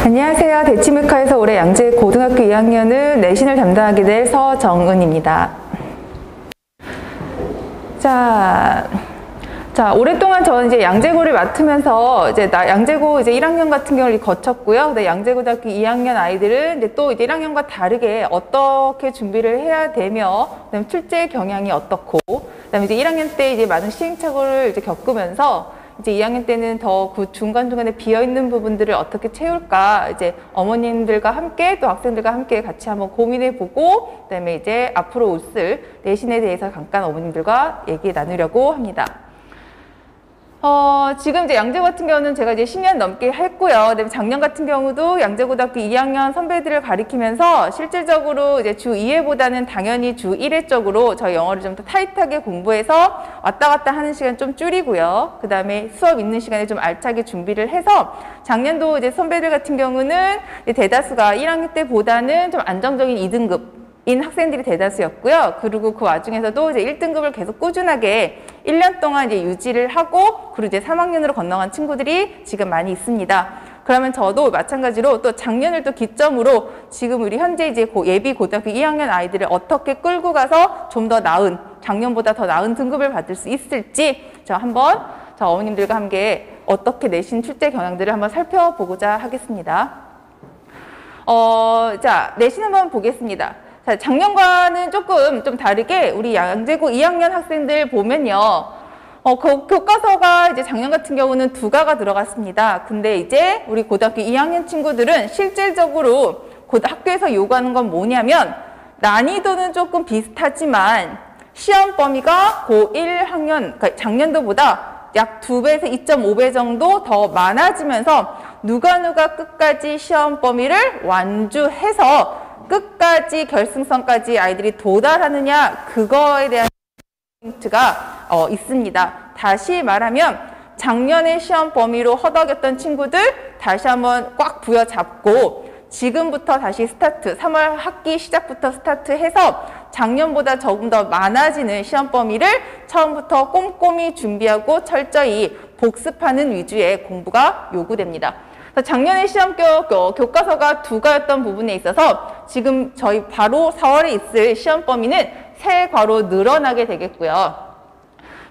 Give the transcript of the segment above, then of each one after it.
안녕하세요. 대치메카에서 올해 양재 고등학교 2학년은 내신을 담당하게 될 서정은입니다. 자, 오랫동안 저는 이제 양재고를 맡으면서 양재고 1학년 같은 경우를 거쳤고요. 양재고등학교 2학년 아이들은 이제 또 1학년과 다르게 어떻게 준비를 해야 되며, 그다음에 출제 경향이 어떻고, 그다음에 이제 1학년 때 이제 많은 시행착오를 이제 겪으면서 이제 2학년 때는 더 그 중간중간에 비어있는 부분들을 어떻게 채울까, 이제 어머님들과 함께 또 학생들과 함께 같이 한번 고민해보고, 그다음에 이제 앞으로 있을 내신에 대해서 잠깐 어머님들과 얘기 나누려고 합니다. 지금 이제 양재고 같은 경우는 제가 이제 10년 넘게 했고요. 그다음에 작년 같은 경우도 양재고등학교 2학년 선배들을 가리키면서 실질적으로 이제 주 2회보다는 당연히 주 1회 쪽으로 저희 영어를 좀 더 타이트하게 공부해서 왔다 갔다 하는 시간 좀 줄이고요. 그 다음에 수업 있는 시간에 좀 알차게 준비를 해서 작년도 이제 선배들 같은 경우는 대다수가 1학년 때보다는 좀 안정적인 2등급 인 학생들이 대다수였고요. 그리고 그 와중에서도 이제 1등급을 계속 꾸준하게 1년 동안 이제 유지를 하고, 그리고 이제 3학년으로 건너간 친구들이 지금 많이 있습니다. 그러면 저도 마찬가지로 또 작년을 또 기점으로 지금 우리 현재 이제 예비 고등학교 2학년 아이들을 어떻게 끌고 가서 좀 더 나은, 작년보다 더 나은 등급을 받을 수 있을지 한번 어머님들과 함께 어떻게 내신 출제 경향들을 한번 살펴보고자 하겠습니다. 내신 한번 보겠습니다. 작년과는 조금 좀 다르게 우리 양재고 2학년 학생들 보면요. 교과서가 이제 작년 같은 경우는 2가가 들어갔습니다. 근데 이제 우리 고등학교 2학년 친구들은 실질적으로 학교에서 요구하는 건 뭐냐면, 난이도는 조금 비슷하지만 시험 범위가 고1학년, 그러니까 작년도보다 약 2배에서 2.5배 정도 더 많아지면서 누가 끝까지 시험 범위를 완주해서 끝까지 결승선까지 아이들이 도달하느냐, 그거에 대한 포인트가 있습니다. 다시 말하면 작년에 시험 범위로 허덕였던 친구들 다시 한번 꽉 부여잡고 지금부터 다시 스타트, 3월 학기 시작부터 스타트해서 작년보다 조금 더 많아지는 시험 범위를 처음부터 꼼꼼히 준비하고 철저히 복습하는 위주의 공부가 요구됩니다. 작년에 시험 교과서가 2가였던 부분에 있어서 지금 저희 바로 4월에 있을 시험 범위는 3과로 늘어나게 되겠고요.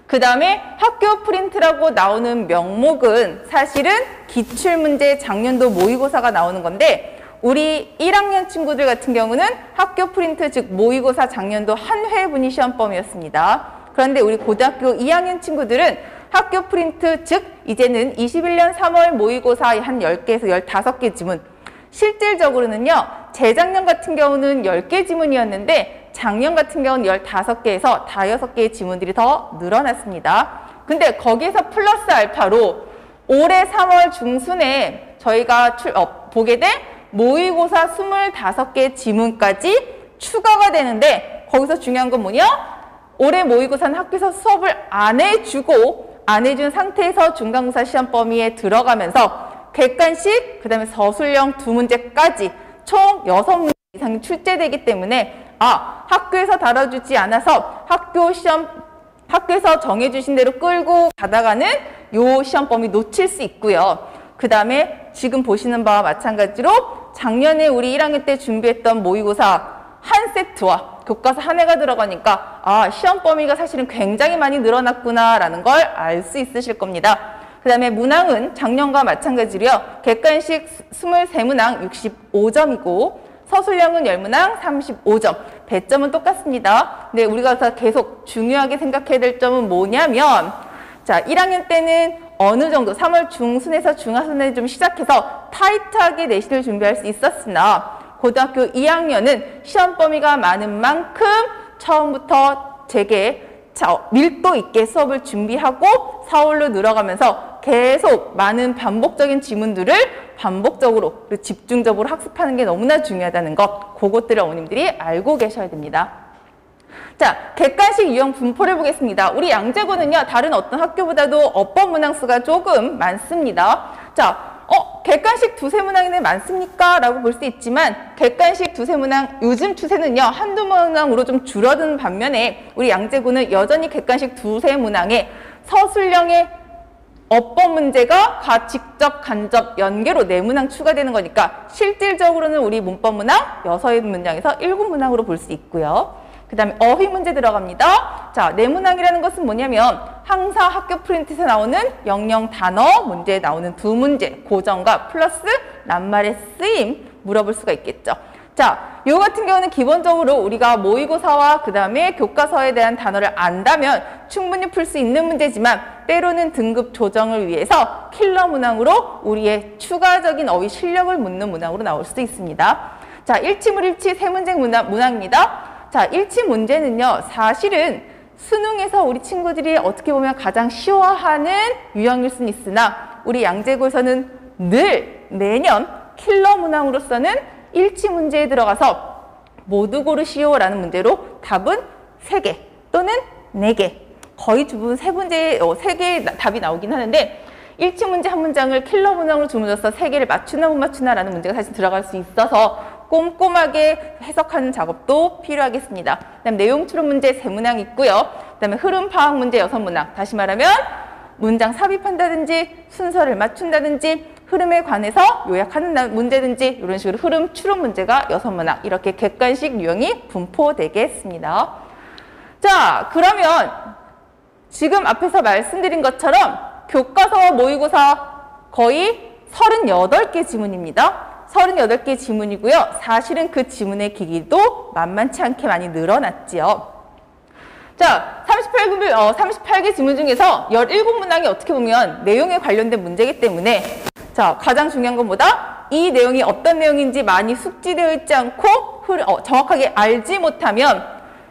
그 다음에 학교 프린트라고 나오는 명목은 사실은 기출문제 작년도 모의고사가 나오는 건데, 우리 1학년 친구들 같은 경우는 학교 프린트, 즉 모의고사 작년도 한 회분이 시험 범위였습니다. 그런데 우리 고등학교 2학년 친구들은 학교 프린트, 즉 이제는 21년 3월 모의고사 한 10개에서 15개 지문, 실질적으로는요 재작년 같은 경우는 10개 지문이었는데 작년 같은 경우는 15개에서 5개의 지문들이 더 늘어났습니다. 근데 거기에서 플러스 알파로 올해 3월 중순에 저희가 보게 될 모의고사 25개 지문까지 추가가 되는데, 거기서 중요한 건 뭐냐? 올해 모의고사는 학교에서 수업을 안 해준 상태에서 중간고사 시험 범위에 들어가면서 객관식, 그 다음에 서술형 2문제까지 총 6문제 이상이 출제되기 때문에 학교에서 다뤄주지 않아서 학교에서 정해주신 대로 끌고 가다가는 요 시험 범위 놓칠 수 있고요. 그 다음에 지금 보시는 바와 마찬가지로 작년에 우리 1학년 때 준비했던 모의고사 한 세트와 교과서 한 해가 들어가니까 시험 범위가 사실은 굉장히 많이 늘어났구나라는 걸 알 수 있으실 겁니다. 그 다음에 문항은 작년과 마찬가지로요. 객관식 23문항 65점이고 서술형은 10문항 35점. 배점은 똑같습니다. 근데 우리가 계속 중요하게 생각해야 될 점은 뭐냐면, 1학년 때는 어느 정도 3월 중순에서 중하순에 좀 시작해서 타이트하게 내신을 준비할 수 있었으나 고등학교 2학년은 시험 범위가 많은 만큼 처음부터 되게 밀도 있게 수업을 준비하고 4월로 늘어가면서 계속 많은 반복적인 지문들을 반복적으로 그리고 집중적으로 학습하는 게 너무나 중요하다는 것, 그것들을 어머님들이 알고 계셔야 됩니다. 객관식 유형 분포를 보겠습니다. 우리 양재고는요, 다른 어떤 학교보다도 어법 문항수가 조금 많습니다. 객관식 2~3문항이 많습니까? 라고 볼 수 있지만, 객관식 2~3문항, 요즘 추세는요, 한두 문항으로 좀 줄어든 반면에, 우리 양재고는 여전히 객관식 2~3문항에 서술형의 어법 문제가 직접, 간접, 연계로 4문항 추가되는 거니까 실질적으로는 우리 문법 문항 6문장에서 7문항으로 볼 수 있고요. 그 다음에 어휘 문제 들어갑니다. 자, 4문항이라는 것은 뭐냐면 항상 학교 프린트에서 나오는 영영 단어 문제에 나오는 2문제, 고정과 플러스 낱말의 쓰임 물어볼 수가 있겠죠. 자, 요 같은 경우는 기본적으로 우리가 모의고사와 그 다음에 교과서에 대한 단어를 안다면 충분히 풀 수 있는 문제지만 때로는 등급 조정을 위해서 킬러 문항으로 우리의 추가적인 어휘 실력을 묻는 문항으로 나올 수 있습니다. 자, 일치물일치 3문제 문항입니다. 자, 일치 문제는요, 사실은 수능에서 우리 친구들이 어떻게 보면 가장 쉬워하는 유형일 수는 있으나 우리 양재고에서는 늘 매년 킬러 문항으로서는 일치 문제에 들어가서 모두 고르시오라는 문제로 답은 3개 또는 4개, 거의 대부분 3개의 답이 나오긴 하는데 일치 문제 한 문장을 킬러 문항으로 주문해서 3개를 맞추나 못 맞추나라는 문제가 사실 들어갈 수 있어서 꼼꼼하게 해석하는 작업도 필요하겠습니다. 그다음 내용 추론 문제 3문항 있고요. 그다음에 흐름 파악 문제 6문항. 다시 말하면 문장 삽입한다든지 순서를 맞춘다든지 흐름에 관해서 요약하는 문제든지 이런 식으로 흐름 추론 문제가 6문항 이렇게 객관식 유형이 분포되겠습니다. 자, 그러면 지금 앞에서 말씀드린 것처럼 교과서와 모의고사 거의 38개 지문입니다. 38개 지문이고요. 사실은 그 지문의 길이도 만만치 않게 많이 늘어났지요. 자, 38개 지문 중에서 17문항이 어떻게 보면 내용에 관련된 문제이기 때문에 자, 가장 중요한 것보다 이 내용이 어떤 내용인지 많이 숙지되어 있지 않고 정확하게 알지 못하면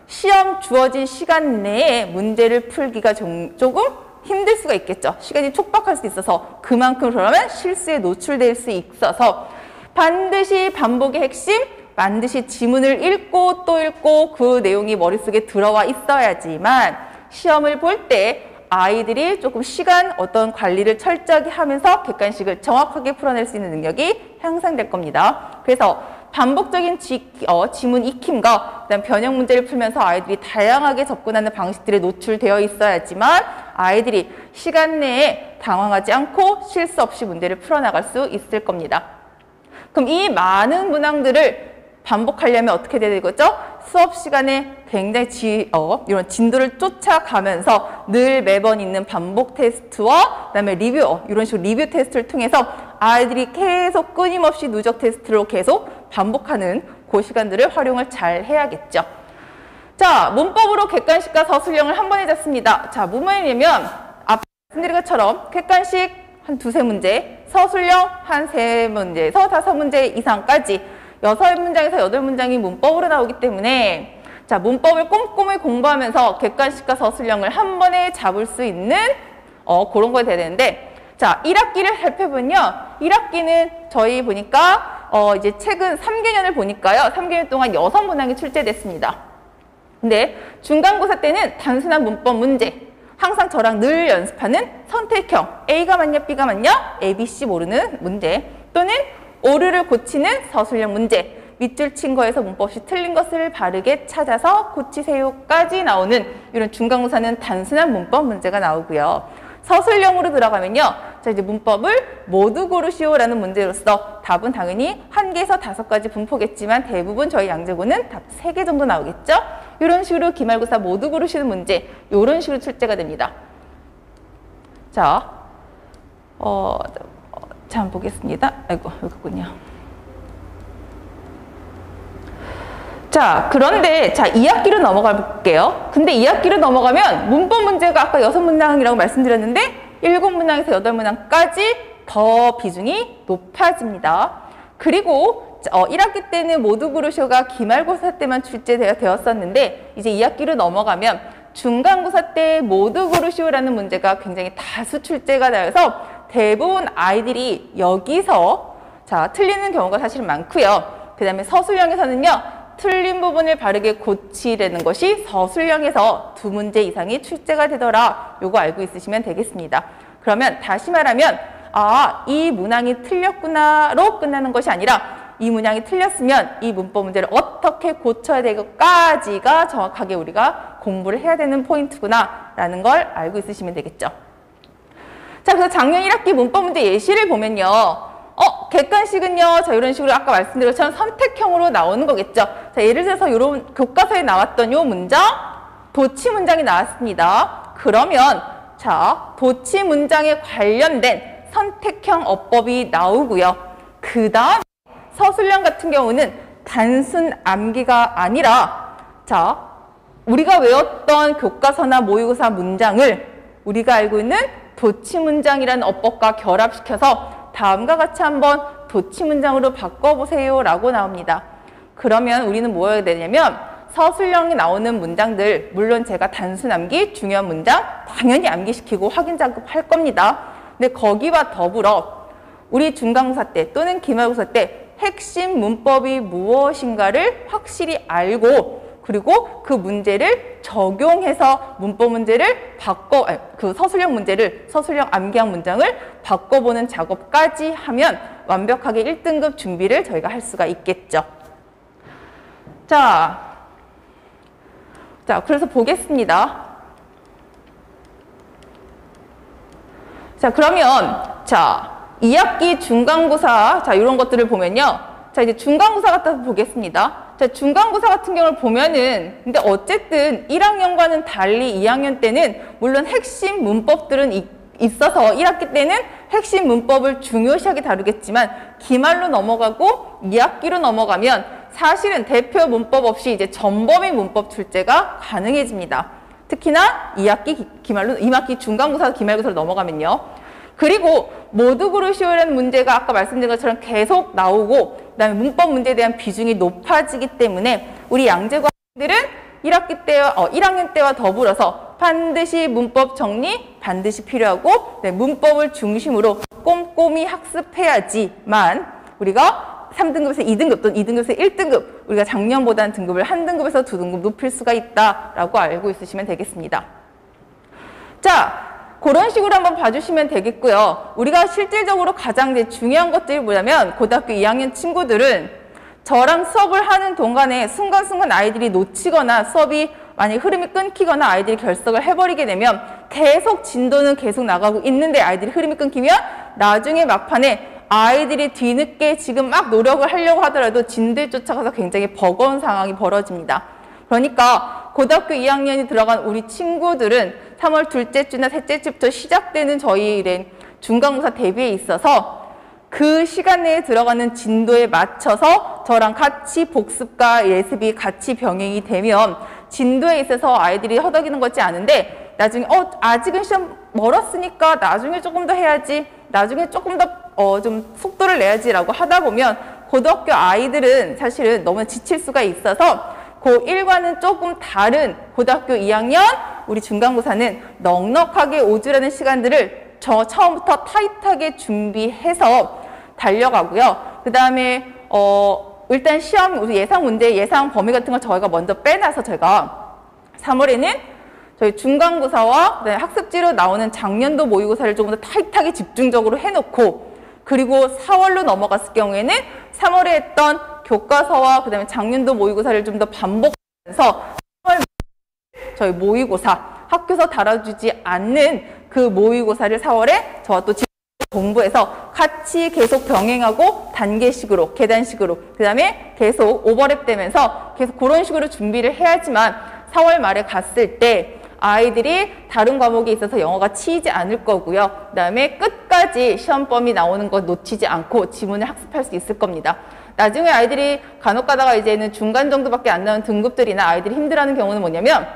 시험 주어진 시간 내에 문제를 풀기가 조금 힘들 수가 있겠죠. 시간이 촉박할 수 있어서 그만큼 그러면 실수에 노출될 수 있어서 반드시 반복의 핵심, 반드시 지문을 읽고 또 읽고 그 내용이 머릿속에 들어와 있어야지만 시험을 볼 때 아이들이 조금 시간 어떤 관리를 철저하게 하면서 객관식을 정확하게 풀어낼 수 있는 능력이 향상될 겁니다. 그래서 반복적인 지문 익힘과 그다음 변형 문제를 풀면서 아이들이 다양하게 접근하는 방식들에 노출되어 있어야지만 아이들이 시간 내에 당황하지 않고 실수 없이 문제를 풀어나갈 수 있을 겁니다. 그럼 이 많은 문항들을 반복하려면 어떻게 돼야 되겠죠? 수업 시간에 굉장히 이런 진도를 쫓아가면서 늘 매번 있는 반복 테스트와 그다음에 리뷰, 이런 식으로 리뷰 테스트를 통해서 아이들이 계속 끊임없이 누적 테스트로 계속 반복하는 그 시간들을 활용을 잘 해야겠죠. 자, 문법으로 객관식과 서술형을 한 번에 잡습니다. 자, 뭐냐면 앞에 말씀드린 것처럼 객관식 한 2-3문제, 서술형 한 3문제에서 5문제 이상까지 6문장에서 8문장이 문법으로 나오기 때문에 자, 문법을 꼼꼼히 공부하면서 객관식과 서술형을 한 번에 잡을 수 있는 그런 거에 돼야 되는데 자, 1학기를 살펴보면요. 1학기는 저희 보니까 이제 최근 3개년을 보니까요. 3개년 동안 6문항이 출제됐습니다. 근데 중간고사 때는 단순한 문법 문제, 항상 저랑 늘 연습하는 선택형, A가 맞냐 B가 맞냐 A, B, C 모르는 문제 또는 오류를 고치는 서술형 문제, 밑줄 친 거에서 문법 없이 틀린 것을 바르게 찾아서 고치세요까지 나오는 이런 중간고사는 단순한 문법 문제가 나오고요. 서술형으로 들어가면요. 자, 이제 문법을 모두 고르시오라는 문제로서 답은 당연히 1개에서 5가지 분포겠지만 대부분 저희 양재고는 답 3개 정도 나오겠죠? 이런 식으로 기말고사 모두 고르시는 문제, 이런 식으로 출제가 됩니다. 자, 자, 한번 보겠습니다. 아이고, 여기군요. 자, 그런데 자, 2학기로 넘어가 볼게요. 근데 2학기로 넘어가면 문법 문제가 아까 6문항이라고 말씀드렸는데 7문항에서 8문항까지 더 비중이 높아집니다. 그리고 1학기 때는 모두 고르쇼가 기말고사 때만 출제되었었는데 이제 2학기로 넘어가면 중간고사 때 모두 고르쇼라는 문제가 굉장히 다수 출제가 되어서 대부분 아이들이 여기서 자, 틀리는 경우가 사실 많고요. 그 다음에 서술형에서는요. 틀린 부분을 바르게 고치려는 것이 서술형에서 2문제 이상이 출제가 되더라. 요거 알고 있으시면 되겠습니다. 그러면 다시 말하면 이 문항이 틀렸구나로 끝나는 것이 아니라 이 문항이 틀렸으면 이 문법 문제를 어떻게 고쳐야 되기까지가 정확하게 우리가 공부를 해야 되는 포인트구나 라는 걸 알고 있으시면 되겠죠. 자, 그래서 작년 1학기 문법 문제 예시를 보면요. 객관식은요, 자, 이런 식으로 아까 말씀드린 것처럼 선택형으로 나오는 거겠죠. 자, 예를 들어서 이런 교과서에 나왔던 요 문장, 도치 문장이 나왔습니다. 그러면, 자, 도치 문장에 관련된 선택형 어법이 나오고요. 그 다음, 서술형 같은 경우는 단순 암기가 아니라, 자, 우리가 외웠던 교과서나 모의고사 문장을 우리가 알고 있는 도치 문장이라는 어법과 결합시켜서 다음과 같이 한번 도치 문장으로 바꿔보세요 라고 나옵니다. 그러면 우리는 뭐 해야 되냐면 서술형이 나오는 문장들, 물론 제가 단순 암기, 중요한 문장 당연히 암기시키고 확인 작업할 겁니다. 근데 거기와 더불어 우리 중간고사 때 또는 기말고사 때 핵심 문법이 무엇인가를 확실히 알고 그리고 그 문제를 적용해서 문법 문제를 그 서술형 문제를, 서술형 암기한 문장을 바꿔보는 작업까지 하면 완벽하게 1등급 준비를 저희가 할 수가 있겠죠. 자, 그래서 보겠습니다. 자, 그러면, 2학기 중간고사, 이런 것들을 보면요. 자, 이제 중간고사 갖다 보겠습니다. 자, 중간고사 같은 경우를 보면은, 근데 어쨌든 1학년과는 달리 2학년 때는 물론 핵심 문법들은 있어서 1학기 때는 핵심 문법을 중요시하게 다루겠지만 기말로 넘어가고 2학기로 넘어가면 사실은 대표 문법 없이 이제 전범위 문법 출제가 가능해집니다. 특히나 2학기 중간고사 기말고사로 넘어가면요. 그리고 모두 고르시오라는 문제가 아까 말씀드린 것처럼 계속 나오고 그다음에 문법 문제에 대한 비중이 높아지기 때문에 우리 양재고 학생들은 1학년 때와 더불어서 반드시 문법 정리 반드시 필요하고 문법을 중심으로 꼼꼼히 학습해야지만 우리가 3등급에서 2등급 또는 2등급에서 1등급 우리가 작년보다는 등급을 한 등급에서 2등급 높일 수가 있다라고 알고 있으시면 되겠습니다. 자, 그런 식으로 한번 봐주시면 되겠고요. 우리가 실질적으로 가장 중요한 것들이 뭐냐면 고등학교 2학년 친구들은 저랑 수업을 하는 동안에 순간순간 아이들이 놓치거나 수업이 만약 흐름이 끊기거나 아이들이 결석을 해버리게 되면 계속 진도는 계속 나가고 있는데 아이들이 흐름이 끊기면 나중에 막판에 아이들이 뒤늦게 지금 막 노력을 하려고 하더라도 진도에 쫓아가서 굉장히 버거운 상황이 벌어집니다. 그러니까 고등학교 2학년이 들어간 우리 친구들은 3월 둘째 주나 셋째 주부터 시작되는 저희 중간고사 대비에 있어서 그 시간 내에 들어가는 진도에 맞춰서 저랑 같이 복습과 예습이 같이 병행이 되면 진도에 있어서 아이들이 허덕이는 것이 않은데 나중에 아직은 시험 멀었으니까 나중에 조금 더 해야지 나중에 조금 더 좀 속도를 내야지 라고 하다 보면 고등학교 아이들은 사실은 너무 지칠 수가 있어서 고1과는 조금 다른 고등학교 2학년 우리 중간고사는 넉넉하게 오주라는 시간들을 처음부터 타이트하게 준비해서 달려가고요. 그 다음에 일단 시험 우리 예상 문제 예상 범위 같은 걸 저희가 먼저 빼놔서 저희가 3월에는 저희 중간고사와 학습지로 나오는 작년도 모의고사를 조금 더 타이트하게 집중적으로 해놓고 그리고 4월로 넘어갔을 경우에는 3월에 했던 교과서와 그다음에 작년도 모의고사를 좀 더 반복하면서 3월 저희 모의고사 학교에서 다뤄주지 않는 그 모의고사를 4월에 저와 또 공부해서 같이 계속 병행하고 단계식으로 계단식으로 그다음에 계속 오버랩 되면서 계속 그런 식으로 준비를 해야지만 4월 말에 갔을 때 아이들이 다른 과목에 있어서 영어가 치이지 않을 거고요. 그다음에 끝까지 시험 범위 나오는 거 놓치지 않고 지문을 학습할 수 있을 겁니다. 나중에 아이들이 간혹 가다가 이제는 중간 정도밖에 안 나오는 등급들이나 아이들이 힘들어하는 경우는 뭐냐면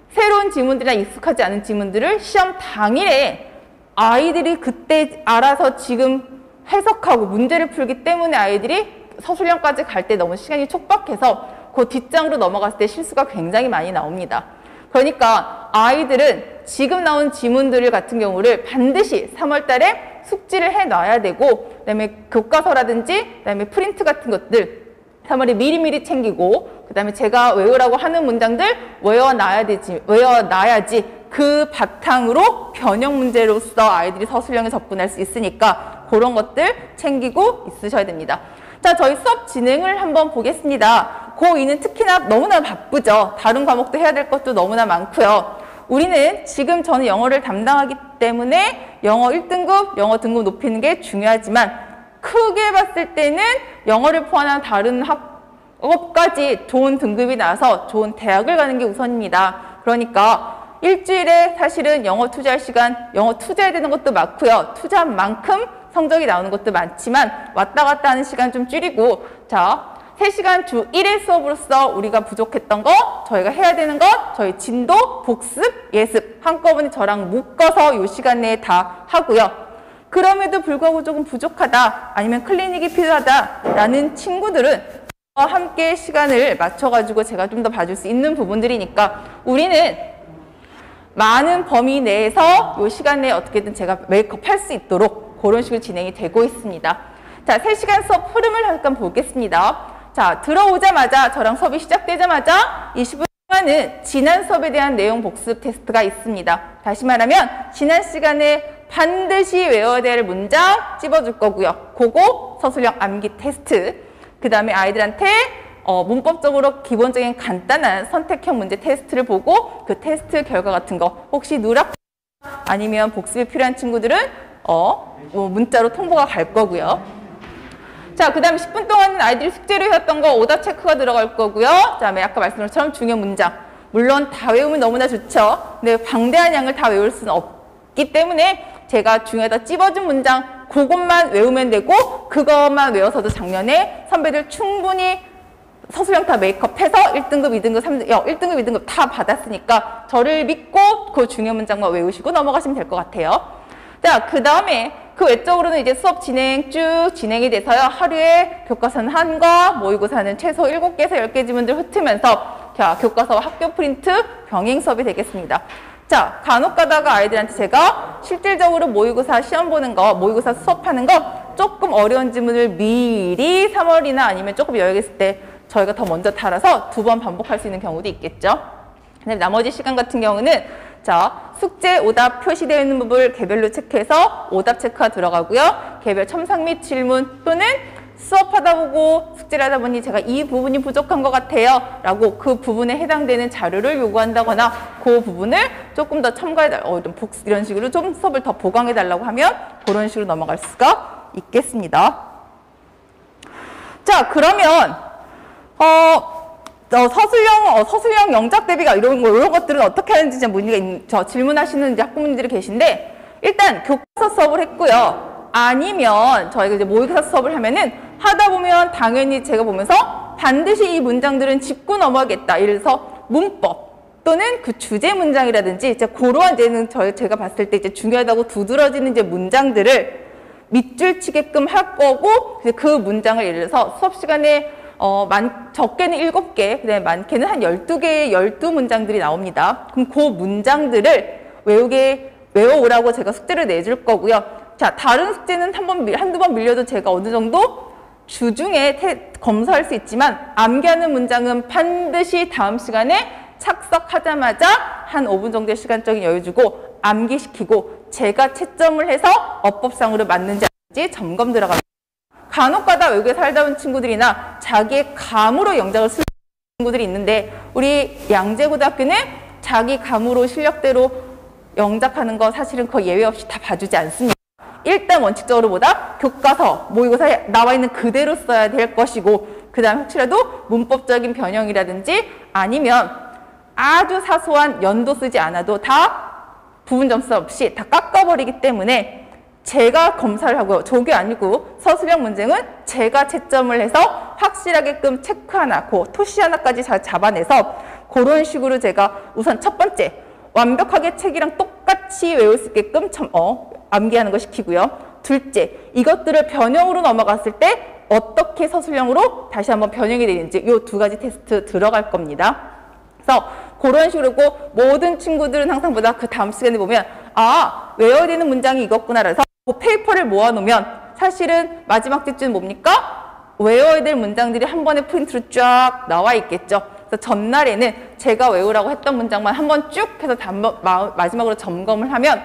새로운 지문들이나 익숙하지 않은 지문들을 시험 당일에 아이들이 그때 알아서 지금 해석하고 문제를 풀기 때문에 아이들이 서술형까지 갈 때 너무 시간이 촉박해서 그 뒷장으로 넘어갔을 때 실수가 굉장히 많이 나옵니다. 그러니까 아이들은 지금 나온 지문들 같은 경우를 반드시 3월 달에 숙지를 해놔야 되고 그다음에 교과서라든지 그다음에 프린트 같은 것들 3월에 미리미리 챙기고 그다음에 제가 외우라고 하는 문장들 외워놔야지 그 바탕으로 변형 문제로서 아이들이 서술형에 접근할 수 있으니까 그런 것들 챙기고 있으셔야 됩니다. 자, 저희 수업 진행을 한번 보겠습니다. 고2는 특히나 너무나 바쁘죠. 다른 과목도 해야 될 것도 너무나 많고요. 우리는 지금 저는 영어를 담당하기 때문에 영어 1등급, 영어 등급 높이는 게 중요하지만 크게 봤을 때는 영어를 포함한 다른 학업까지 좋은 등급이 나와서 좋은 대학을 가는 게 우선입니다. 그러니까 일주일에 사실은 영어 투자할 시간, 영어 투자해야 되는 것도 많고요. 투자한 만큼 성적이 나오는 것도 많지만 왔다 갔다 하는 시간 좀 줄이고, 자, 3시간 주 1회 수업으로서 우리가 부족했던 거, 저희가 해야 되는 것, 저희 진도, 복습, 예습 한꺼번에 저랑 묶어서 이 시간 내에 다 하고요. 그럼에도 불구하고 조금 부족하다, 아니면 클리닉이 필요하다라는 친구들은 저와 함께 시간을 맞춰가지고 제가 좀 더 봐줄 수 있는 부분들이니까 우리는 많은 범위 내에서 이 시간 내에 어떻게든 제가 메이크업 할 수 있도록 그런 식으로 진행이 되고 있습니다. 자, 3시간 수업 흐름을 잠깐 보겠습니다. 자, 들어오자마자 저랑 수업이 시작되자마자 20분 동안은 지난 수업에 대한 내용 복습 테스트가 있습니다. 다시 말하면 지난 시간에 반드시 외워야 될 문장 찝어줄 거고요. 그거 서술형 암기 테스트. 그 다음에 아이들한테 문법적으로 기본적인 간단한 선택형 문제 테스트를 보고 그 테스트 결과 같은 거 혹시 누락 아니면 복습이 필요한 친구들은 문자로 통보가 갈 거고요. 자, 그 다음에 10분 동안은 아이들이 숙제로 해왔던 거 오답 체크가 들어갈 거고요. 그 다음에 아까 말씀드린 것처럼 중요 문장. 물론 다 외우면 너무나 좋죠. 근데 방대한 양을 다 외울 수는 없기 때문에 제가 중요하다 찝어준 문장 그것만 외우면 되고, 그것만 외워서도 작년에 선배들 충분히 서술형 다 메이크업해서 1등급, 2등급, 3등급, 1등급, 2등급 다 받았으니까 저를 믿고 그 중요 문장만 외우시고 넘어가시면 될 것 같아요. 자, 그 다음에 그 외적으로는 이제 수업 진행 쭉 진행이 돼서요. 하루에 교과서는 1과, 모의고사는 최소 7개에서 10개 지문들 흩으면서 교과서와 학교 프린트 병행 수업이 되겠습니다. 자, 간혹 가다가 아이들한테 제가 실질적으로 모의고사 시험 보는 거, 모의고사 수업하는 거 조금 어려운 지문을 미리 3월이나 아니면 조금 여유가 있을 때 저희가 더 먼저 달아서 2번 반복할 수 있는 경우도 있겠죠. 근데 나머지 시간 같은 경우는 자, 숙제, 오답 표시되어 있는 부분을 개별로 체크해서 오답 체크가 들어가고요. 개별 첨삭 및 질문 또는 수업하다 보고 숙제를 하다 보니 제가 이 부분이 부족한 것 같아요 라고 그 부분에 해당되는 자료를 요구한다거나 그 부분을 조금 더 첨가해달라고 이런 식으로 좀 수업을 더 보강해달라고 하면 그런 식으로 넘어갈 수가 있겠습니다. 자, 그러면 서술형 영작 대비가 이런 것들은 어떻게 하는지 질문하시는 이제 학부모님들이 계신데, 일단 교과서 수업을 했고요. 아니면 저희가 이제 모의고사 수업을 하면은 하다 보면 당연히 제가 보면서 반드시 이 문장들은 짚고 넘어가겠다. 예를 들어서 문법 또는 그 주제 문장이라든지 이제 그러한 이제는 제가 봤을 때 이제 중요하다고 두드러지는 이제 문장들을 밑줄 치게끔 할 거고, 그 문장을 예를 들어서 수업 시간에 적게는 7개, 그다음에 많게는 한 12개의 12문장들이 나옵니다. 그럼 그 문장들을 외워오라고 제가 숙제를 내줄 거고요. 자, 다른 숙제는 한두 번 밀려도 제가 어느 정도 주중에 검사할 수 있지만 암기하는 문장은 반드시 다음 시간에 착석하자마자 한 5분 정도의 시간적인 여유 주고 암기시키고 제가 채점을 해서 어법상으로 맞는지 아닌지 점검 들어갑니다. 간혹가다 외국에 살다 온 친구들이나 자기의 감으로 영작을 쓰는 친구들이 있는데, 우리 양재고등학교는 자기 감으로 실력대로 영작하는 거 사실은 거의 예외 없이 다 봐주지 않습니다. 일단 원칙적으로 교과서, 모의고사에 나와 있는 그대로 써야 될 것이고, 그 다음에 혹시라도 문법적인 변형이라든지 아니면 아주 사소한 연도 쓰지 않아도 다 부분 점수 없이 다 깎아버리기 때문에 제가 검사를 하고요. 저게 아니고 서술형 문제는 제가 채점을 해서 확실하게끔 체크 하나, 토시 하나까지 잘 잡아내서 그런 식으로 제가 우선 첫 번째, 완벽하게 책이랑 똑같이 외울 수 있게끔 암기하는 거 시키고요. 둘째, 이것들을 변형으로 넘어갔을 때 어떻게 서술형으로 다시 한번 변형이 되는지 이 2가지 테스트 들어갈 겁니다. 그래서 그런 식으로 모든 친구들은 항상 그 다음 시간에 보면 외워야 되는 문장이 이것구나 라서 그 페이퍼를 모아놓으면 사실은 마지막節는 뭡니까? 외워야 될 문장들이 한 번에 프린트로 쫙 나와 있겠죠. 그래서 전날에는 제가 외우라고 했던 문장만 한번 쭉 해서 마지막으로 점검을 하면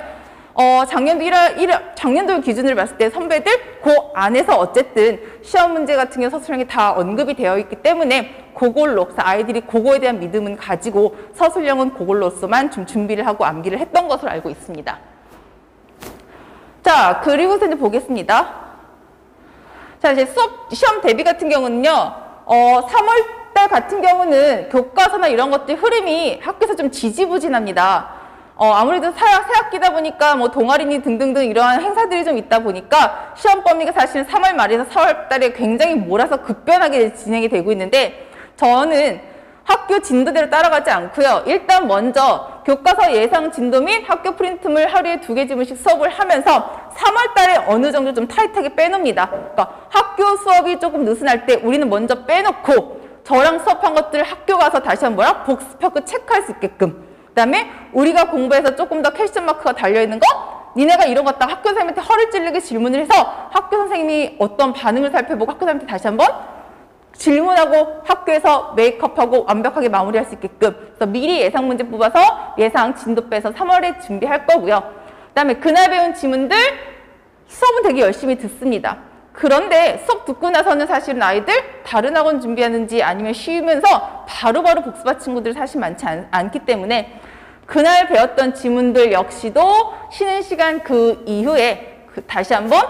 작년도 기준으로 봤을 때 선배들 그 안에서 어쨌든 시험 문제 같은 경우 서술형이 다 언급이 되어 있기 때문에 그걸로 아이들이 그거에 대한 믿음은 가지고 서술형은 그걸로서만 좀 준비를 하고 암기를 했던 것으로 알고 있습니다. 자, 그리고서 이제 보겠습니다. 자, 이제 시험 대비 같은 경우는요, 3월달 같은 경우는 교과서나 이런 것들 흐름이 학교에서 좀 지지부진합니다. 아무래도 새 학기다 보니까 뭐 동아리니 등등등 이러한 행사들이 좀 있다 보니까 시험 범위가 사실은 3월 말에서 4월 달에 굉장히 몰아서 급변하게 진행이 되고 있는데 저는 학교 진도대로 따라가지 않고요. 일단 먼저 교과서 예상 진도 및 학교 프린트물 하루에 2개 지문씩 수업을 하면서 3월 달에 어느 정도 좀 타이트하게 빼놓습니다. 그러니까 학교 수업이 조금 느슨할 때 우리는 먼저 빼놓고 저랑 수업한 것들을 학교 가서 다시 한번 복습하고 체크할 수 있게끔, 그 다음에 우리가 공부해서 조금 더 퀘스천 마크가 달려있는 거, 니네가 이런 거 딱 학교 선생님한테 허를 찌르게 질문을 해서 학교 선생님이 어떤 반응을 살펴보고 학교 선생님한테 다시 한번 질문하고 학교에서 메이크업하고 완벽하게 마무리할 수 있게끔, 그래서 미리 예상 문제 뽑아서 예상 진도 빼서 3월에 준비할 거고요. 그 다음에 그날 배운 지문들 수업은 되게 열심히 듣습니다. 그런데 수업 듣고 나서는 사실은 아이들 다른 학원 준비하는지 아니면 쉬면서 바로바로 복습할 친구들이 사실 많지 않기 때문에 그날 배웠던 지문들 역시도 쉬는 시간 그 이후에 다시 한번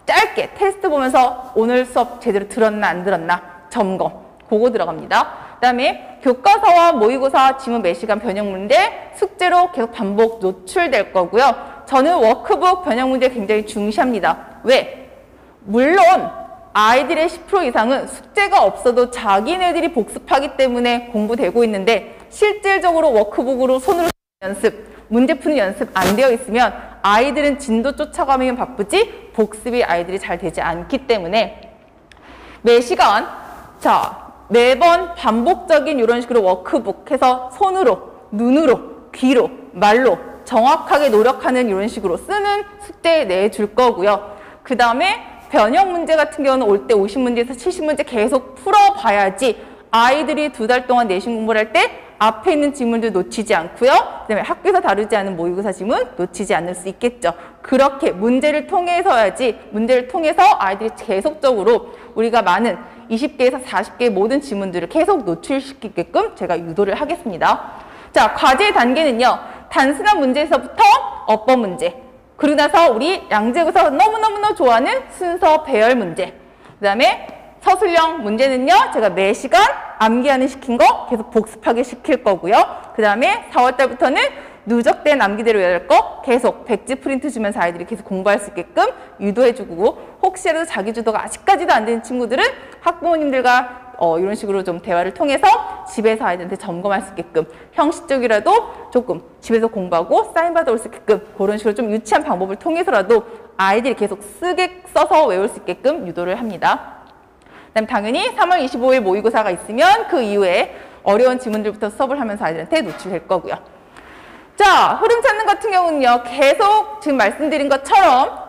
짧게 테스트 보면서 오늘 수업 제대로 들었나 안 들었나 점검, 그거 들어갑니다. 그 다음에 교과서와 모의고사 지문 매시간 변형 문제 숙제로 계속 반복 노출될 거고요. 저는 워크북 변형 문제 굉장히 중시합니다. 왜? 물론 아이들의 10% 이상은 숙제가 없어도 자기네들이 복습하기 때문에 공부되고 있는데 실질적으로 워크북으로 손으로 연습, 문제 푸는 연습 안 되어 있으면 아이들은 진도 쫓아가면 바쁘지 복습이 아이들이 잘 되지 않기 때문에 매 시간 매번 반복적인 이런 식으로 워크북 해서 손으로, 눈으로, 귀로, 말로 정확하게 노력하는 이런 식으로 쓰는 숙제 내줄 거고요. 그 다음에 변형 문제 같은 경우는 올 때 50문제에서 70문제 계속 풀어봐야지 아이들이 2달 동안 내신 공부를 할 때 앞에 있는 지문들 놓치지 않고요. 그다음에 학교에서 다루지 않은 모의고사 지문 놓치지 않을 수 있겠죠. 그렇게 문제를 통해서야지, 문제를 통해서 아이들이 계속적으로 우리가 많은 20개에서 40개의 모든 지문들을 계속 노출시키게끔 제가 유도를 하겠습니다. 자, 과제의 단계는요. 단순한 문제에서부터 어법 문제, 그러고 나서 우리 양재고사 너무너무나 좋아하는 순서 배열 문제, 그 다음에 서술형 문제는요, 제가 매 시간 암기하는 시킨 거 계속 복습하게 시킬 거고요. 그 다음에 4월달부터는 누적된 암기대로 해야 할 거 계속 백지 프린트 주면서 아이들이 계속 공부할 수 있게끔 유도해주고, 혹시라도 자기주도가 아직까지도 안 되는 친구들은 학부모님들과 이런 식으로 좀 대화를 통해서 집에서 아이들한테 점검할 수 있게끔, 형식적이라도 조금 집에서 공부하고 사인받아 올 수 있게끔 그런 식으로 좀 유치한 방법을 통해서라도 아이들이 계속 써서 외울 수 있게끔 유도를 합니다. 그다음 당연히 3월 25일 모의고사가 있으면 그 이후에 어려운 지문들부터 수업을 하면서 아이들한테 노출될 거고요. 자, 흐름 찾는 같은 경우는요, 계속 지금 말씀드린 것처럼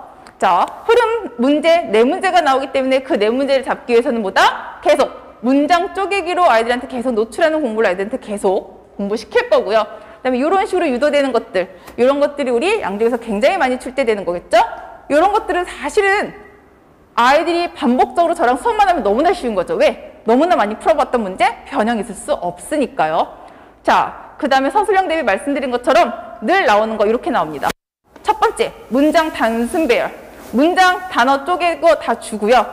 흐름 문제, 4문제가 나오기 때문에 그 4문제를 잡기 위해서는 뭐다? 계속 문장 쪼개기로 아이들한테 계속 노출하는 공부를 아이들한테 계속 공부시킬 거고요. 그다음에 이런 식으로 유도되는 것들, 이런 것들이 우리 양재에서 굉장히 많이 출제되는 거겠죠? 이런 것들은 사실은 아이들이 반복적으로 저랑 수업만 하면 너무나 쉬운 거죠. 왜? 너무나 많이 풀어봤던 문제, 변형 있을 수 없으니까요. 자, 그 다음에 서술형 대비 말씀드린 것처럼 늘 나오는 거 이렇게 나옵니다. 첫 번째, 문장 단순 배열. 문장 단어 쪼개고 다 주고요.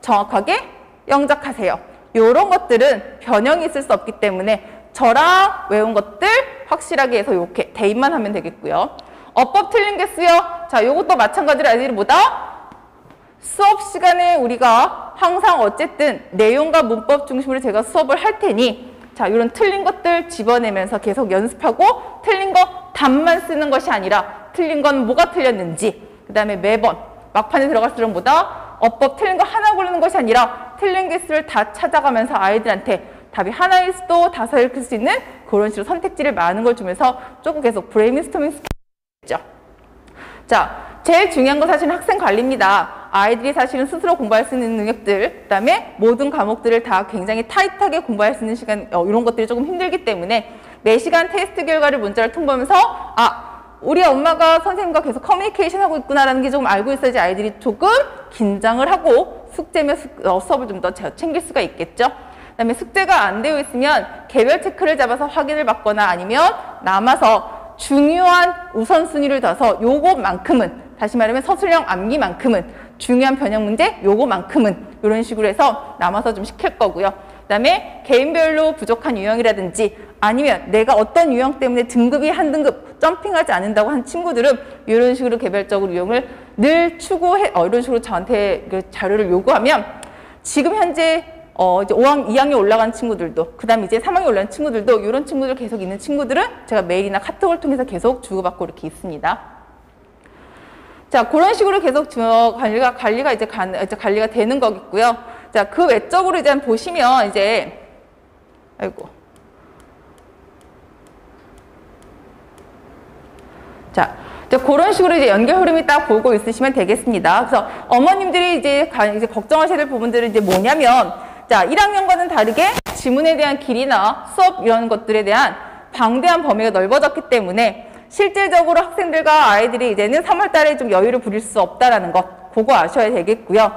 정확하게 영작하세요. 이런 것들은 변형이 있을 수 없기 때문에 저랑 외운 것들 확실하게 해서 이렇게 대입만 하면 되겠고요. 어법 틀린 개수요. 자, 이것도 마찬가지로 아이들이 뭐다? 수업 시간에 우리가 항상 어쨌든 내용과 문법 중심으로 제가 수업을 할 테니, 자, 이런 틀린 것들 집어내면서 계속 연습하고, 틀린 거 답만 쓰는 것이 아니라 틀린 건 뭐가 틀렸는지, 그 다음에 매번 막판에 들어갈수록 뭐다? 어법 틀린 거 하나 고르는 것이 아니라 틀린 개수를 다 찾아가면서 아이들한테 답이 하나일 수도 5일 수 있는 그런 식으로 선택지를 많은 걸 주면서 조금 계속 브레인스토밍 스킬이죠. 자, 제일 중요한 건 사실은 학생 관리입니다. 아이들이 사실은 스스로 공부할 수 있는 능력들, 그 다음에 모든 과목들을 다 굉장히 타이트하게 공부할 수 있는 시간, 이런 것들이 조금 힘들기 때문에 매 시간 테스트 결과를 문자를 통보하면서 우리 엄마가 선생님과 계속 커뮤니케이션 하고 있구나라는 게 조금 알고 있어야지 아이들이 조금 긴장을 하고 숙제면 수업을 좀 더 챙길 수가 있겠죠. 그다음에 숙제가 안 되어 있으면 개별 체크를 잡아서 확인을 받거나 아니면 남아서 중요한 우선순위를 둬서 요것만큼은, 다시 말하면 서술형 암기만큼은, 중요한 변형 문제 요거만큼은 이런 식으로 해서 남아서 좀 시킬 거고요. 그다음에 개인별로 부족한 유형이라든지 아니면 내가 어떤 유형 때문에 등급이 한 등급 점핑하지 않는다고 한 친구들은 이런 식으로 개별적으로 유형을 늘 추구해, 이런 식으로 저한테 자료를 요구하면 지금 현재 이제 2학년 올라간 친구들도, 그 다음에 이제 3학년 올라간 친구들도, 이런 친구들 계속 있는 친구들은 제가 메일이나 카톡을 통해서 계속 주고받고 이렇게 있습니다. 자, 그런 식으로 계속 관리가 이제 관리가 되는 거겠고요. 자, 그 외적으로 이제 보시면 이제, 자, 그런 식으로 이제 연결 흐름이 딱 보고 있으시면 되겠습니다. 그래서 어머님들이 이제 걱정하셔야 될 부분들은 이제 뭐냐면, 자, 1학년과는 다르게 지문에 대한 길이나 수업 이런 것들에 대한 방대한 범위가 넓어졌기 때문에 실질적으로 학생들과 아이들이 이제는 3월 달에 좀 여유를 부릴 수 없다라는 것, 그거 아셔야 되겠고요.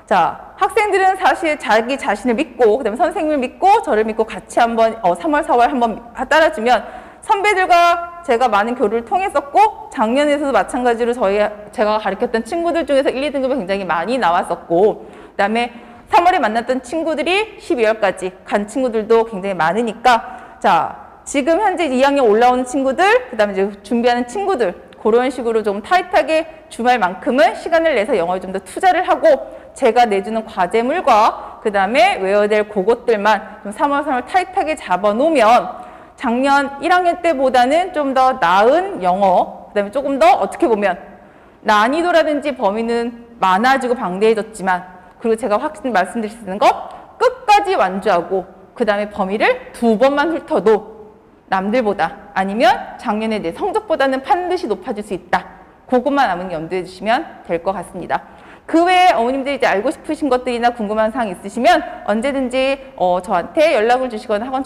자, 학생들은 사실 자기 자신을 믿고, 그 다음에 선생님을 믿고, 저를 믿고 같이 한번 3월, 4월 한번 따라주면 선배들과 제가 많은 교류를 통했었고, 작년에서도 마찬가지로 제가 가르쳤던 친구들 중에서 1, 2등급이 굉장히 많이 나왔었고, 그 다음에 3월에 만났던 친구들이 12월까지 간 친구들도 굉장히 많으니까, 자, 지금 현재 2학년 올라오는 친구들, 그 다음에 이제 준비하는 친구들, 그런 식으로 좀 타이트하게 주말만큼은 시간을 내서 영어에 좀 더 투자를 하고, 제가 내주는 과제물과 그 다음에 외워야 될 그것들만 좀 3월 타이트하게 잡아놓으면 작년 1학년 때보다는 좀 더 나은 영어, 그 다음에 조금 더 어떻게 보면 난이도라든지 범위는 많아지고 방대해졌지만, 그리고 제가 확실히 말씀드릴 수 있는 거, 끝까지 완주하고 그 다음에 범위를 2번만 훑어도 남들보다, 아니면 작년에 내 성적보다는 반드시 높아질 수 있다. 그것만 아무튼 염두해 주시면 될 것 같습니다. 그 외에 어머님들이 이제 알고 싶으신 것들이나 궁금한 사항 있으시면 언제든지 저한테 연락을 주시거나 학원